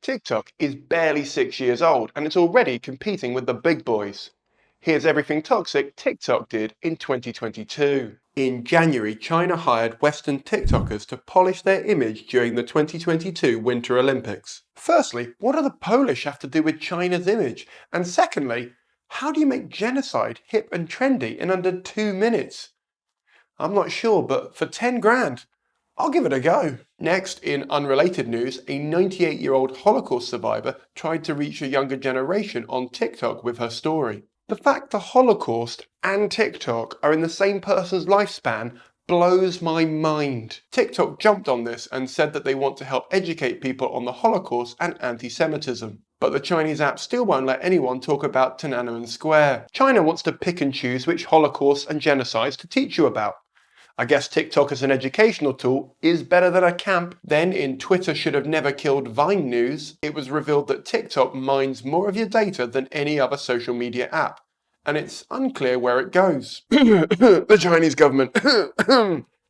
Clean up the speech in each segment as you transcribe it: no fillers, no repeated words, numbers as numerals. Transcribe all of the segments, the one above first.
TikTok is barely 6 years old and it's already competing with the big boys. Here's everything toxic TikTok did in 2022. In January, China hired Western TikTokers to polish their image during the 2022 Winter Olympics. Firstly, what do the Polish have to do with China's image? And secondly, how do you make genocide hip and trendy in under 2 minutes? I'm not sure, but for 10 grand, I'll give it a go. Next, in unrelated news, a 98-year-old Holocaust survivor tried to reach a younger generation on TikTok with her story. The fact the Holocaust and TikTok are in the same person's lifespan blows my mind. TikTok jumped on this and said that they want to help educate people on the Holocaust and anti-Semitism. But the Chinese app still won't let anyone talk about Tiananmen Square. China wants to pick and choose which Holocausts and genocides to teach you about. I guess TikTok as an educational tool is better than a camp. Then in Twitter should have never killed Vine news, it was revealed that TikTok mines more of your data than any other social media app. And it's unclear where it goes. The Chinese government.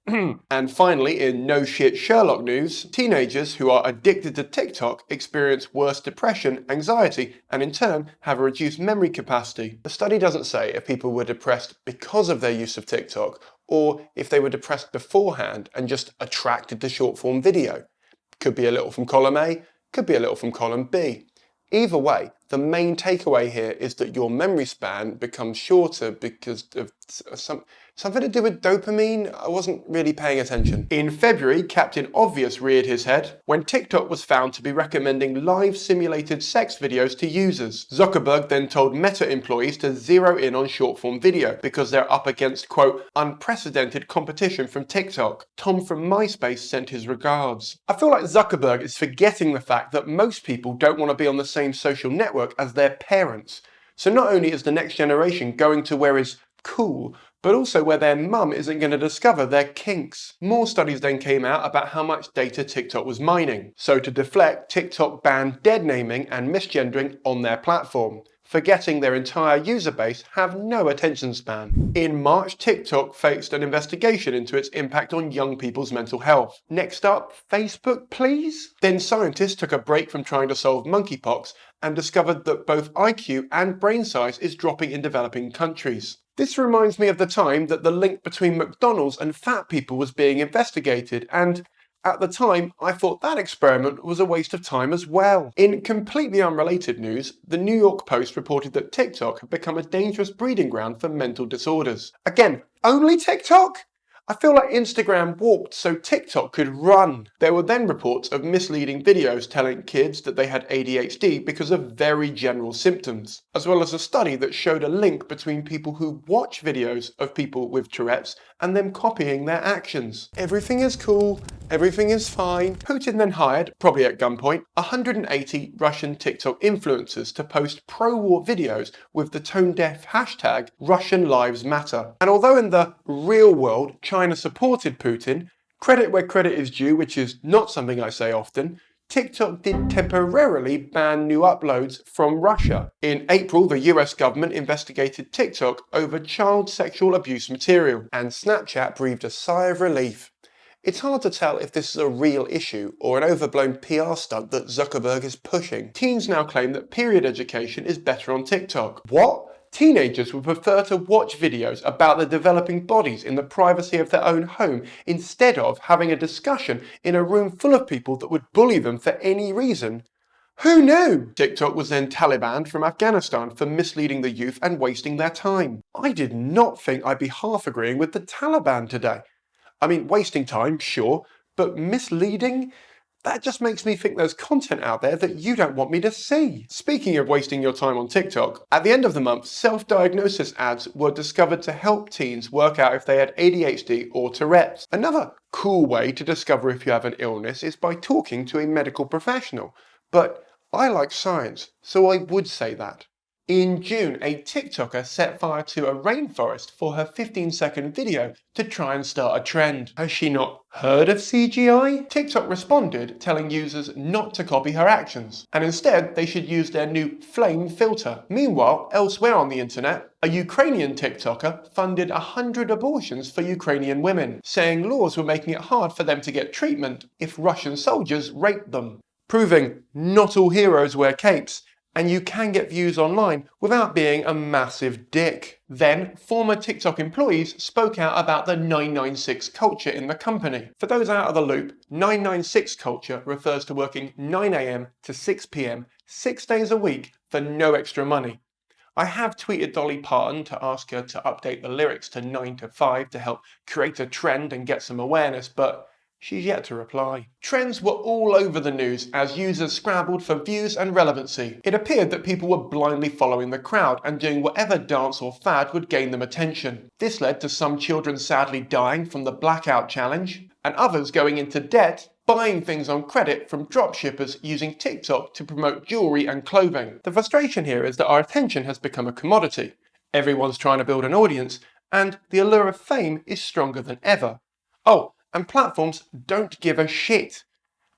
And finally, in no shit Sherlock news, teenagers who are addicted to TikTok experience worse depression, anxiety, and in turn have a reduced memory capacity. The study doesn't say if people were depressed because of their use of TikTok, or if they were depressed beforehand and just attracted to short form video. Could be a little from column A, could be a little from column B. Either way, the main takeaway here is that your memory span becomes shorter because of something to do with dopamine. I wasn't really paying attention. In February, Captain Obvious reared his head when TikTok was found to be recommending live simulated sex videos to users. Zuckerberg then told Meta employees to zero in on short-form video because they're up against, quote, unprecedented competition from TikTok. Tom from MySpace sent his regards. I feel like Zuckerberg is forgetting the fact that most people don't want to be on the same social network as their parents. So not only is the next generation going to where is cool, but also where their mum isn't going to discover their kinks. More studies then came out about how much data TikTok was mining. So to deflect, TikTok banned dead naming and misgendering on their platform, forgetting their entire user base have no attention span. In March, TikTok faced an investigation into its impact on young people's mental health. Next up, Facebook, please? Then scientists took a break from trying to solve monkeypox and discovered that both IQ and brain size is dropping in developing countries. This reminds me of the time that the link between McDonald's and fat people was being investigated, and at the time, I thought that experiment was a waste of time as well. In completely unrelated news, the New York Post reported that TikTok had become a dangerous breeding ground for mental disorders. Again, only TikTok? I feel like Instagram walked so TikTok could run. There were then reports of misleading videos telling kids that they had ADHD because of very general symptoms, as well as a study that showed a link between people who watch videos of people with Tourette's and them copying their actions. Everything is cool, everything is fine. Putin then hired, probably at gunpoint, 180 Russian TikTok influencers to post pro-war videos with the tone-deaf hashtag Russian Lives Matter. And although in the real world China supported Putin, credit where credit is due, which is not something I say often, TikTok did temporarily ban new uploads from Russia. In April, the US government investigated TikTok over child sexual abuse material, and Snapchat breathed a sigh of relief. It's hard to tell if this is a real issue or an overblown PR stunt that Zuckerberg is pushing. Teens now claim that period education is better on TikTok. What? Teenagers would prefer to watch videos about their developing bodies in the privacy of their own home instead of having a discussion in a room full of people that would bully them for any reason. Who knew? TikTok was then Taliban from Afghanistan for misleading the youth and wasting their time. I did not think I'd be half agreeing with the Taliban today. I mean, wasting time, sure, but misleading? That just makes me think there's content out there that you don't want me to see. Speaking of wasting your time on TikTok, at the end of the month, self-diagnosis ads were discovered to help teens work out if they had ADHD or Tourette's. Another cool way to discover if you have an illness is by talking to a medical professional. But I like science, so I would say that. In June, a TikToker set fire to a rainforest for her 15-second video to try and start a trend. Has she not heard of CGI? TikTok responded, telling users not to copy her actions, and instead they should use their new flame filter. Meanwhile, elsewhere on the internet, a Ukrainian TikToker funded 100 abortions for Ukrainian women, saying laws were making it hard for them to get treatment if Russian soldiers raped them. proving not all heroes wear capes, and you can get views online without being a massive dick. Then, former TikTok employees spoke out about the 996 culture in the company. For those out of the loop, 996 culture refers to working 9 AM to 6 PM 6 days a week for no extra money. I have tweeted Dolly Parton to ask her to update the lyrics to 9 to 5 to help create a trend and get some awareness, but she's yet to reply. Trends were all over the news as users scrabbled for views and relevancy. It appeared that people were blindly following the crowd and doing whatever dance or fad would gain them attention. This led to some children sadly dying from the blackout challenge, and others going into debt, buying things on credit from dropshippers using TikTok to promote jewelry and clothing. The frustration here is that our attention has become a commodity. Everyone's trying to build an audience, and the allure of fame is stronger than ever. Oh, and platforms don't give a shit.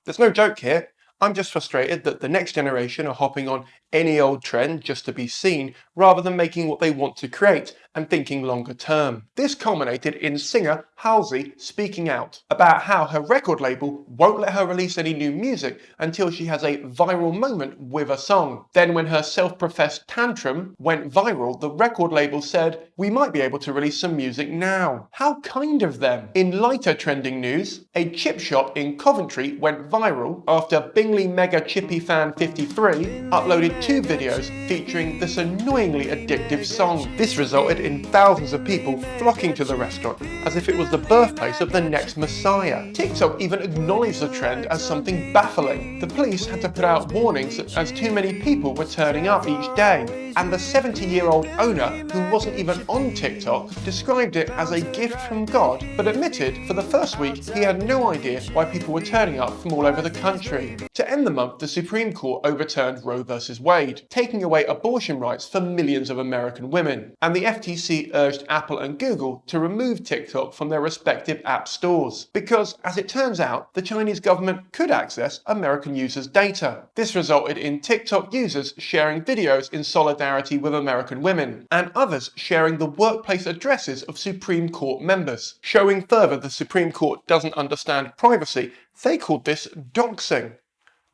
There's no joke here. I'm just frustrated that the next generation are hopping on any old trend just to be seen, rather than making what they want to create and thinking longer term. This culminated in singer Halsey speaking out about how her record label won't let her release any new music until she has a viral moment with a song. Then when her self-professed tantrum went viral, the record label said, "We might be able to release some music now." How kind of them. In lighter trending news, a chip shop in Coventry went viral after Bingley Mega Chippy Fan 53 uploaded 2 videos featuring this annoyingly addictive song. This resulted in thousands of people flocking to the restaurant as if it was the birthplace of the next messiah. TikTok even acknowledged the trend as something baffling. The police had to put out warnings as too many people were turning up each day, and the 70-year-old owner, who wasn't even on TikTok, described it as a gift from God, but admitted for the first week he had no idea why people were turning up from all over the country. To end the month, the Supreme Court overturned Roe v. Wade, taking away abortion rights for millions of American women, and the FTC urged Apple and Google to remove TikTok from their respective app stores, because, as it turns out, the Chinese government could access American users' data. This resulted in TikTok users sharing videos in solidarity with American women, and others sharing the workplace addresses of Supreme Court members. Showing further the Supreme Court doesn't understand privacy, they called this doxing.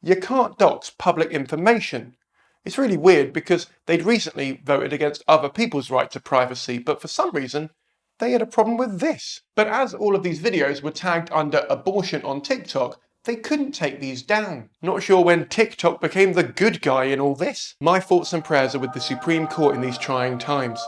You can't dox public information. It's really weird because they'd recently voted against other people's right to privacy, but for some reason, they had a problem with this. But as all of these videos were tagged under abortion on TikTok, they couldn't take these down. Not sure when TikTok became the good guy in all this. My thoughts and prayers are with the Supreme Court in these trying times.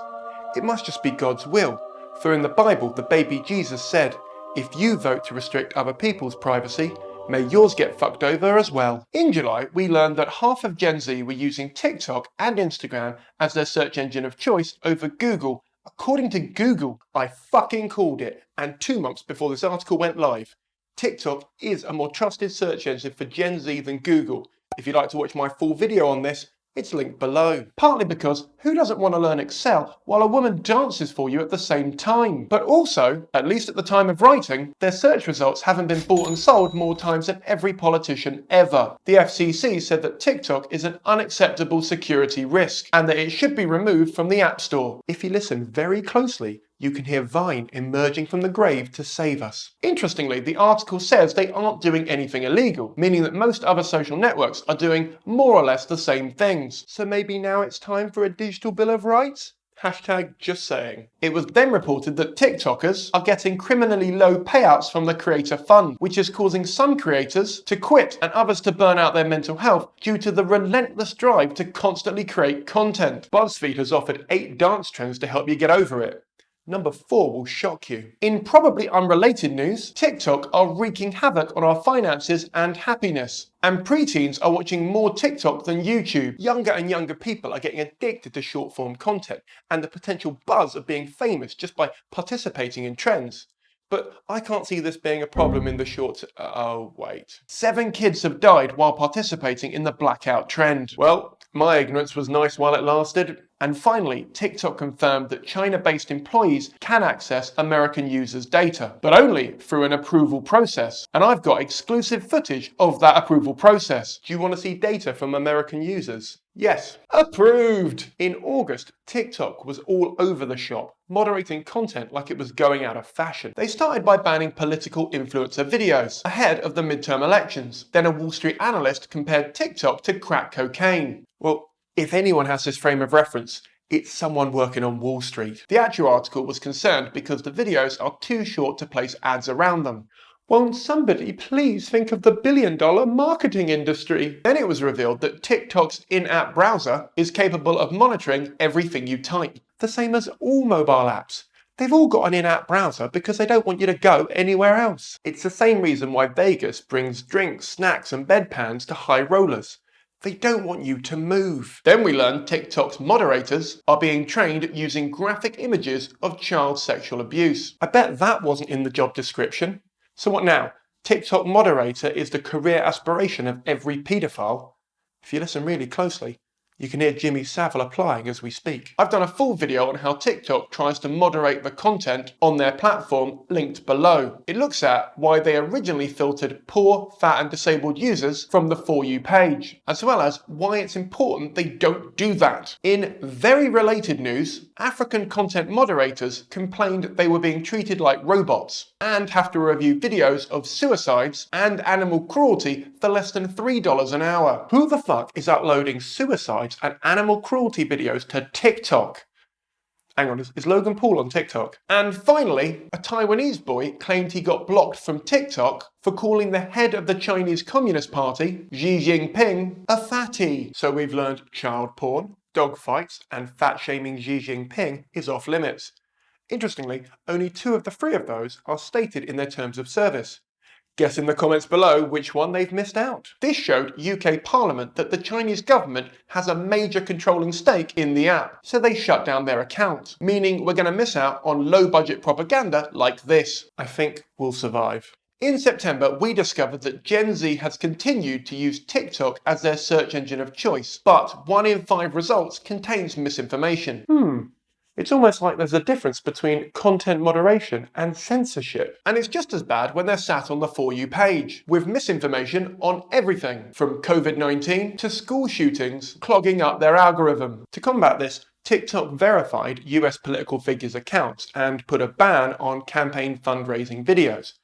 It must just be God's will, for in the Bible, the baby Jesus said, "If you vote to restrict other people's privacy, may yours get fucked over as well." In July, we learned that half of Gen Z were using TikTok and Instagram as their search engine of choice over Google. According to Google, I fucking called it, and 2 months before this article went live, TikTok is a more trusted search engine for Gen Z than Google. If you'd like to watch my full video on this, it's linked below. Partly because who doesn't want to learn Excel while a woman dances for you at the same time? But also, at least at the time of writing, their search results haven't been bought and sold more times than every politician ever. The FCC said that TikTok is an unacceptable security risk and that it should be removed from the App Store. If you listen very closely, you can hear Vine emerging from the grave to save us. Interestingly, the article says they aren't doing anything illegal, meaning that most other social networks are doing more or less the same things. So maybe now it's time for a digital bill of rights? Hashtag just saying. It was then reported that TikTokers are getting criminally low payouts from the creator fund, which is causing some creators to quit and others to burn out their mental health due to the relentless drive to constantly create content. BuzzFeed has offered 8 dance trends to help you get over it. Number 4 will shock you. In probably unrelated news, TikTok are wreaking havoc on our finances and happiness. And preteens are watching more TikTok than YouTube. Younger and younger people are getting addicted to short-form content and the potential buzz of being famous just by participating in trends. But I can't see this being a problem in the short... oh, wait. 7 kids have died while participating in the blackout trend. Well, my ignorance was nice while it lasted. And finally, TikTok confirmed that China-based employees can access American users' data, but only through an approval process. And I've got exclusive footage of that approval process. Do you want to see data from American users? Yes, approved! In August, TikTok was all over the shop, moderating content like it was going out of fashion. They started by banning political influencer videos ahead of the midterm elections. Then a Wall Street analyst compared TikTok to crack cocaine. Well, if anyone has this frame of reference, it's someone working on Wall Street. The actual article was concerned because the videos are too short to place ads around them. Won't somebody please think of the billion-dollar marketing industry? Then it was revealed that TikTok's in-app browser is capable of monitoring everything you type. The same as all mobile apps. They've all got an in-app browser because they don't want you to go anywhere else. It's the same reason why Vegas brings drinks, snacks and bedpans to high rollers. They don't want you to move. Then we learned TikTok's moderators are being trained using graphic images of child sexual abuse. I bet that wasn't in the job description. So what now? TikTok moderator is the career aspiration of every paedophile? If you listen really closely, you can hear Jimmy Savile applying as we speak. I've done a full video on how TikTok tries to moderate the content on their platform, linked below. It looks at why they originally filtered poor, fat and disabled users from the For You page, as well as why it's important they don't do that. In very related news, African content moderators complained they were being treated like robots and have to review videos of suicides and animal cruelty for less than $3 an hour. Who the fuck is uploading suicides and animal cruelty videos to TikTok? Hang on, is Logan Paul on TikTok? And finally, a Taiwanese boy claimed he got blocked from TikTok for calling the head of the Chinese Communist Party, Xi Jinping, a fatty. So we've learned child porn, dog fights, and fat-shaming Xi Jinping is off limits. Interestingly, only 2 of the 3 of those are stated in their terms of service. Guess in the comments below which one they've missed out. This showed UK Parliament that the Chinese government has a major controlling stake in the app, so they shut down their account, meaning we're going to miss out on low-budget propaganda like this. I think we'll survive. In September, we discovered that Gen Z has continued to use TikTok as their search engine of choice, but 1 in 5 results contains misinformation. It's almost like there's a difference between content moderation and censorship. And it's just as bad when they're sat on the For You page, with misinformation on everything, from COVID-19 to school shootings, clogging up their algorithm. To combat this, TikTok verified US political figures' accounts and put a ban on campaign fundraising videos.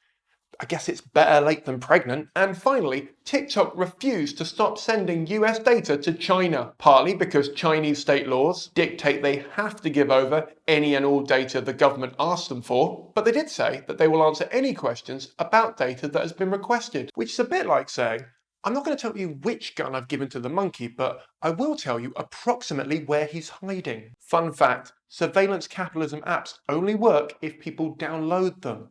I guess it's better late than pregnant. And finally, TikTok refused to stop sending US data to China, partly because Chinese state laws dictate they have to give over any and all data the government asks them for, but they did say that they will answer any questions about data that has been requested, which is a bit like saying, I'm not going to tell you which gun I've given to the monkey, but I will tell you approximately where he's hiding. Fun fact, surveillance capitalism apps only work if people download them.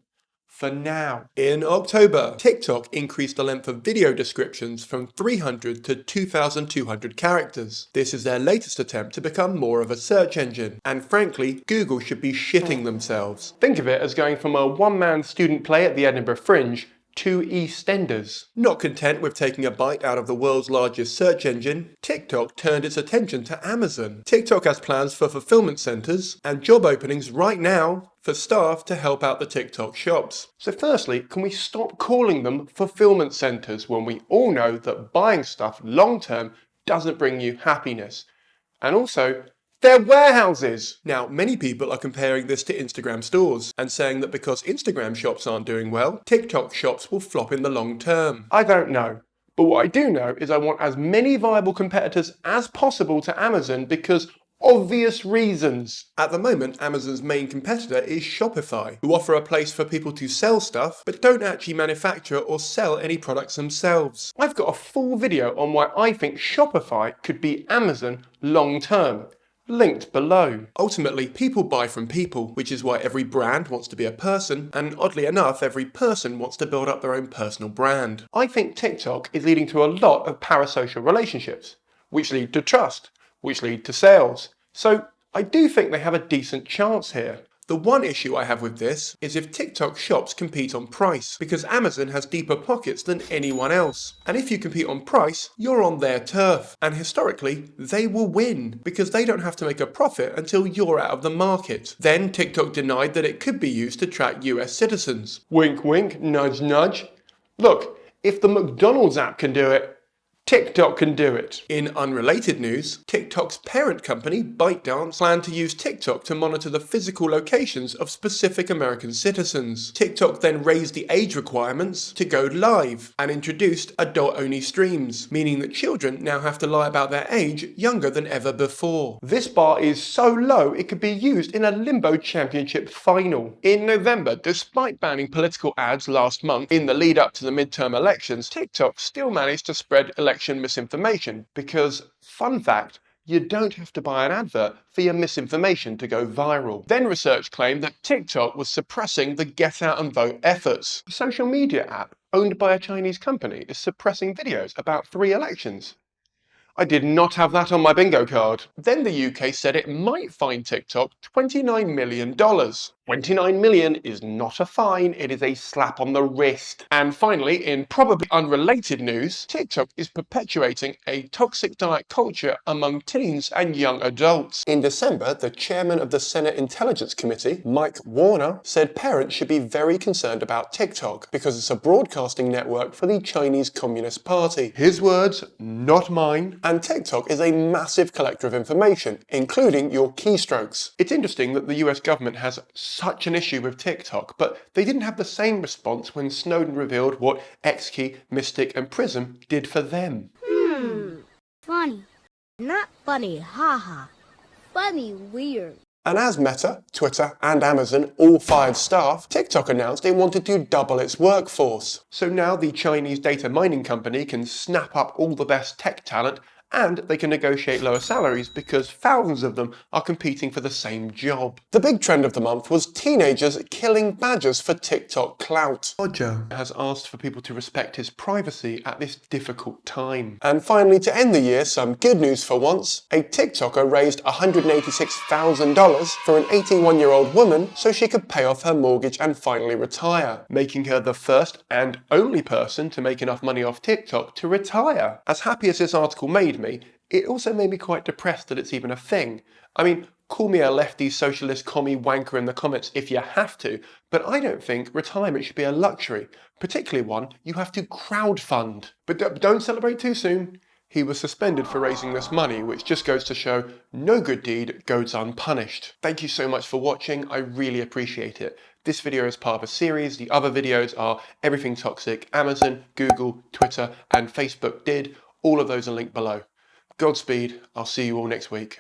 For now. In October, TikTok increased the length of video descriptions from 300 to 2,200 characters. This is their latest attempt to become more of a search engine, and frankly, Google should be shitting themselves. Think of it as going from a one-man student play at the Edinburgh Fringe to EastEnders. Not content with taking a bite out of the world's largest search engine, TikTok turned its attention to Amazon. TikTok has plans for fulfillment centers and job openings right now for staff to help out the TikTok shops. So firstly, can we stop calling them fulfillment centers when we all know that buying stuff long term doesn't bring you happiness? And also, they're warehouses! Now, many people are comparing this to Instagram stores and saying that because Instagram shops aren't doing well, TikTok shops will flop in the long term. I don't know. But what I do know is I want as many viable competitors as possible to Amazon because obvious reasons. At the moment, Amazon's main competitor is Shopify, who offer a place for people to sell stuff, but don't actually manufacture or sell any products themselves. I've got a full video on why I think Shopify could be Amazon long term. Linked below. Ultimately, people buy from people, which is why every brand wants to be a person, and oddly enough, every person wants to build up their own personal brand. I think TikTok is leading to a lot of parasocial relationships, which lead to trust, which lead to sales. So I do think they have a decent chance here. The one issue I have with this is if TikTok shops compete on price, because Amazon has deeper pockets than anyone else. And if you compete on price, you're on their turf. And historically, they will win, because they don't have to make a profit until you're out of the market. Then TikTok denied that it could be used to track US citizens. Wink wink, nudge nudge. Look, if the McDonald's app can do it, TikTok can do it. In unrelated news, TikTok's parent company, ByteDance, planned to use TikTok to monitor the physical locations of specific American citizens. TikTok then raised the age requirements to go live and introduced adult-only streams, meaning that children now have to lie about their age younger than ever before. This bar is so low it could be used in a Limbo Championship final. In November, despite banning political ads last month in the lead up to the midterm elections, TikTok still managed to spread election misinformation because, fun fact, you don't have to buy an advert for your misinformation to go viral. Then research claimed that TikTok was suppressing the Get Out and Vote efforts. The social media app owned by a Chinese company is suppressing videos about 3 elections. I did not have that on my bingo card. Then the UK said it might fine TikTok $29 million. $29 million is not a fine, it is a slap on the wrist. And finally, in probably unrelated news, TikTok is perpetuating a toxic diet culture among teens and young adults. In December, the chairman of the Senate Intelligence Committee, Mike Warner, said parents should be very concerned about TikTok because it's a broadcasting network for the Chinese Communist Party. His words, not mine. And TikTok is a massive collector of information, including your keystrokes. It's interesting that the US government has such an issue with TikTok, but they didn't have the same response when Snowden revealed what Xkey, Mystic and Prism did for them. Funny. Not funny, haha. Funny, weird. And as Meta, Twitter and Amazon all fired staff, TikTok announced it wanted to double its workforce. So now the Chinese data mining company can snap up all the best tech talent and they can negotiate lower salaries because thousands of them are competing for the same job. The big trend of the month was teenagers killing badgers for TikTok clout. Roger has asked for people to respect his privacy at this difficult time. And finally, to end the year, some good news for once. A TikToker raised $186,000 for an 81-year-old woman so she could pay off her mortgage and finally retire, making her the first and only person to make enough money off TikTok to retire. As happy as this article made me, it also made me quite depressed that it's even a thing. I mean, call me a lefty socialist commie wanker in the comments if you have to, but I don't think retirement should be a luxury, particularly one you have to crowdfund. But don't celebrate too soon. He was suspended for raising this money, which just goes to show no good deed goes unpunished. Thank you so much for watching, I really appreciate it. This video is part of a series. The other videos are Everything Toxic, Amazon, Google, Twitter and Facebook did. All of those are linked below. Godspeed, I'll see you all next week.